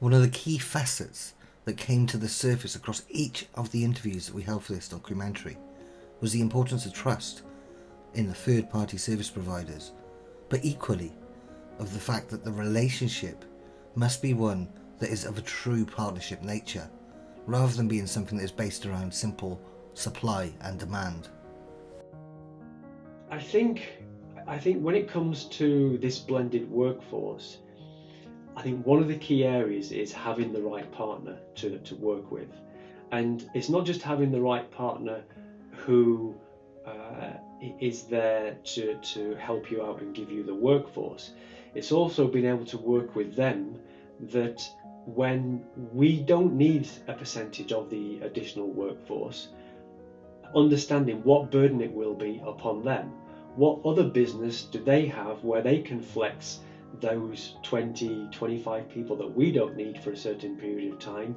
One of the key facets that came to the surface across each of the interviews that we held for this documentary was the importance of trust in the third-party service providers, but equally of the fact that the relationship must be one that is of a true partnership nature, rather than being something that is based around simple supply and demand. I think when it comes to this blended workforce, I think one of the key areas is having the right partner to work with. And it's not just having the right partner who is there to help you out and give you the workforce. It's also being able to work with them that when we don't need a percentage of the additional workforce, understanding what burden it will be upon them. What other business do they have where they can flex those 20, 25 people that we don't need for a certain period of time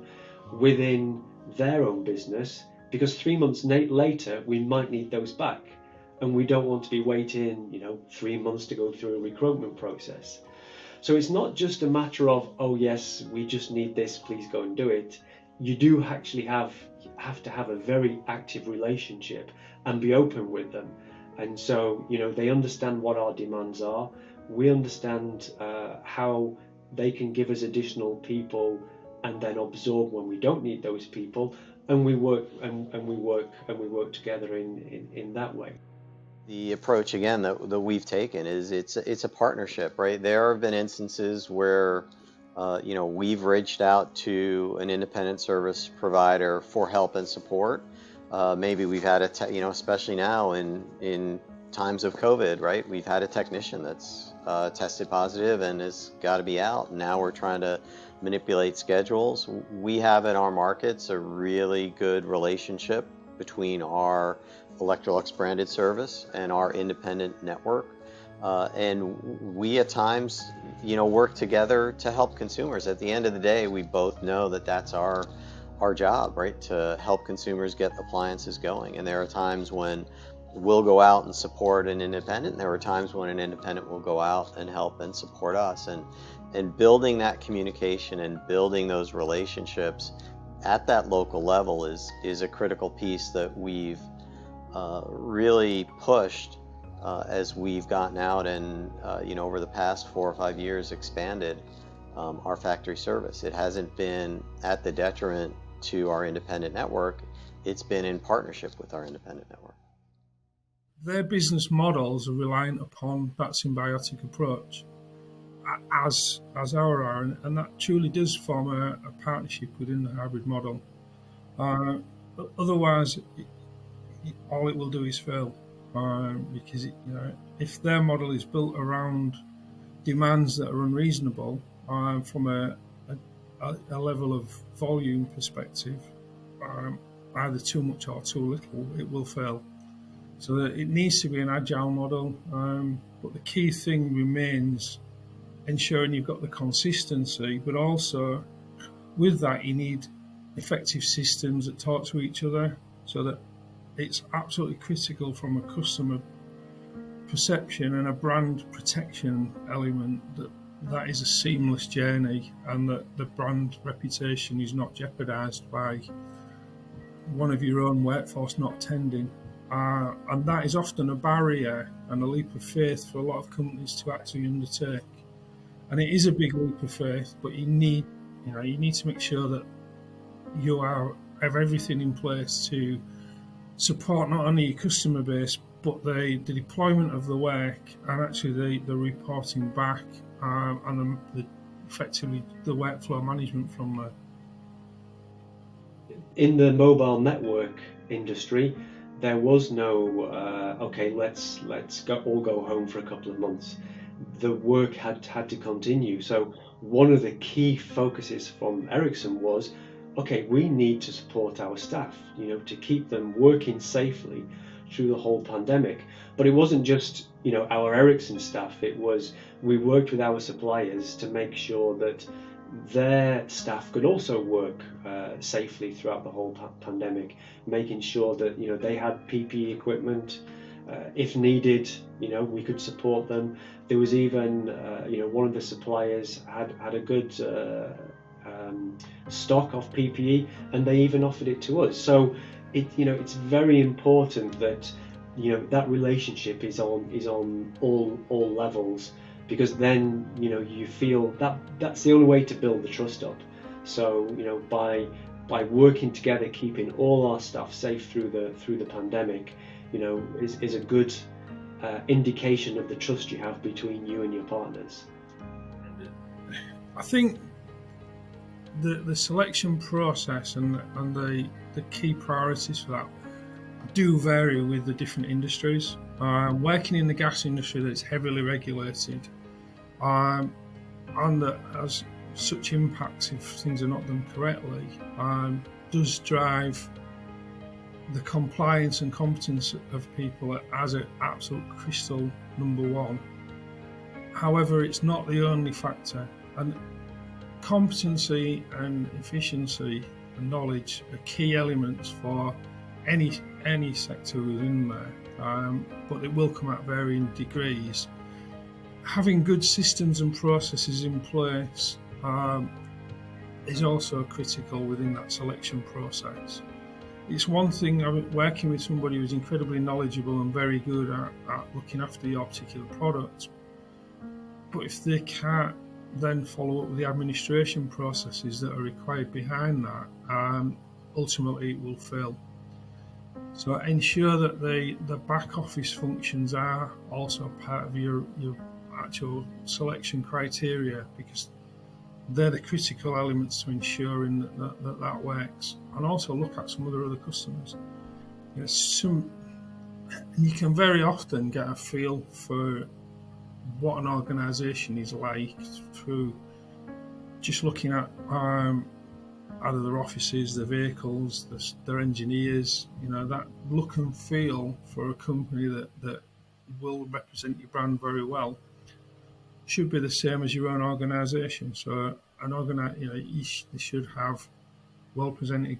within their own business, because 3 months later we might need those back, and we don't want to be waiting 3 months to go through a recruitment process. So it's not just a matter of, oh yes, we just need this, please go and do it. You do actually have to have a very active relationship and be open with them. And so, they understand what our demands are. We understand how they can give us additional people and then absorb when we don't need those people. And we work together in that way. The approach again that we've taken is it's a partnership, right? There have been instances where we've reached out to an independent service provider for help and support. Maybe we've had especially now in times of COVID, right? We've had a technician that's tested positive and has got to be out. Now we're trying to manipulate schedules. We have in our markets a really good relationship between our Electrolux branded service and our independent network. And we at times, work together to help consumers. At the end of the day, we both know that that's our job, right? To help consumers get appliances going. And there are times when we'll go out and support an independent, and there are times when an independent will go out and help and support us. And building that communication and building those relationships at that local level is a critical piece that we've really pushed as we've gotten out and over the past 4 or 5 years expanded our factory service. It hasn't been at the detriment to our independent network. It's been in partnership with our independent network. Their business models are reliant upon that symbiotic approach, as our are, and that truly does form a partnership within the hybrid model. Otherwise, all it will do is fail, because if their model is built around demands that are unreasonable from a level of volume perspective, either too much or too little, it will fail. So that it needs to be an agile model, but the key thing remains ensuring you've got the consistency, but also with that you need effective systems that talk to each other, so that it's absolutely critical from a customer perception and a brand protection element that is a seamless journey, and that the brand reputation is not jeopardized by one of your own workforce not attending. And that is often a barrier and a leap of faith for a lot of companies to actually undertake. And it is a big leap of faith, but you need to make sure that you have everything in place to support not only your customer base, but the deployment of the work, and actually the reporting back, and effectively the workflow management from there. In the mobile network industry, there was no okay, let's all go home for a couple of months. The work had to continue. So one of the key focuses from Ericsson was, okay, we need to support our staff, to keep them working safely through the whole pandemic. But it wasn't just our Ericsson staff. It was, we worked with our suppliers to make sure that their staff could also work safely throughout the whole pandemic, making sure that they had PPE equipment. If needed, we could support them. There was even one of the suppliers had a good stock of PPE, and they even offered it to us. So it's very important that that relationship is on all levels, because then you feel that that's the only way to build the trust up. So by working together, keeping all our staff safe through the pandemic, is a good indication of the trust you have between you and your partners. I think the selection process and the key priorities for that do vary with the different industries. Working in the gas industry that's heavily regulated and that has such impacts if things are not done correctly, does drive the compliance and competence of people as an absolute crystal number one. However, it's not the only factor, and competency and efficiency and knowledge are key elements for any sector within there, but it will come at varying degrees. Having good systems and processes in place is also critical within that selection process. It's one thing working with somebody who's incredibly knowledgeable and very good at looking after your particular product, but if they can't then follow up with the administration processes that are required behind that, ultimately it will fail. So ensure that the back office functions are also part of your actual selection criteria, because they're the critical elements to ensuring that works. And also look at some of the other customers. You can very often get a feel for what an organisation is like through just looking at either their offices, their vehicles, their engineers. That look and feel for a company that will represent your brand very well should be the same as your own organisation. So you should have well presented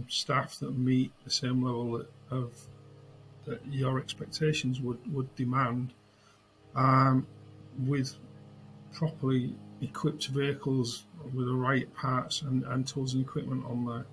staff that meet the same level that your expectations would demand, with properly equipped vehicles with the right parts and tools and equipment on there.